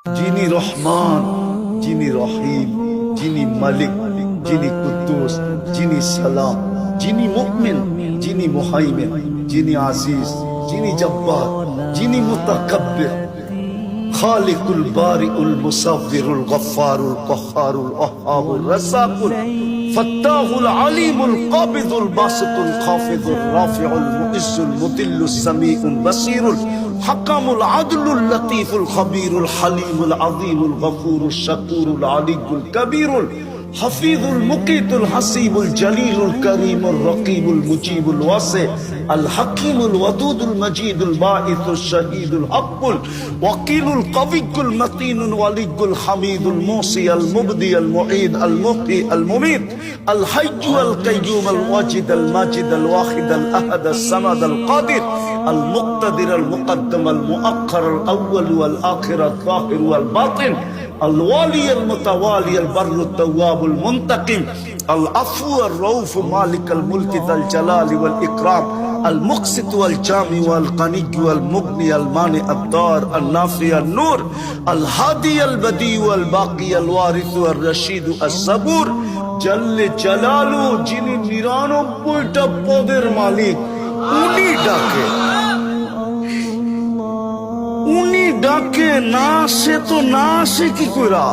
যিনি রহমান, যিনি রহিম, যিনি মালিক, যিনি কুদ্দুস, যিনি সালাম, যিনি মুমিন, যিনি মুহাইমিন, যিনি আজিজ, যিনি জব্বার, যিনি মুতাকাব্বির, খালিকুল বারিউল মুসাব্বিরুল গফফারুল কহ্হারুল ওয়াহ্হাবুর রাসাকুল ফাত্তাহুল আলিমুল কাবিদুল বাসিতুল খাফিদুর রাফিউল মুইজ্জুল মুদিল্লুস সামিউল বাসীরুল হাকামুল আদলুল লতীফুল খবীরুল হালিমুল আযীমুল গফুরুশ শাকুরুল আলিয়্যুল কবীরুল হাফিজুল মুকিতুল হাসিবুল জলিলুল করিমুর রকিবুল মুজিবুল ওয়াসি আল হাকিমুল ওয়াদুদুল মজিদুল বাঈসুশ শাহীদুল হকুল ওয়াকিলুল কবিয়্যুল মতিনুল ওয়ালিয়্যুল হামিদুল মুসি আল মুবদি আল মুঈদ আল মুহয়ি আল মুমীত আল হাইয়্যু আল কাইয়্যুম আল ওয়াজিদ আল মাজিদ আল ওয়াহিদ আল আহাদ আস সামাদ আল কাদির আল মুক্তাদির আল মুকদ্দম আল মুআক্খার আল আউয়াল ওয়াল আখির আল যাহির ওয়াল বাতিন الوالي المتوالي البر التواب المنتقم العفو الرؤوف مالك الملك ذا الجلال والإكرام المقسط والجامع والغني والمغني المانع الضار النافع النور الهادي البديع والباقي الوارث الرشيد الصبور جل جلاله যিনি ৯৯টা পদের মালিক উনি ডাকে, উনি ডাকে না, সে তো না আসে কি কইরা।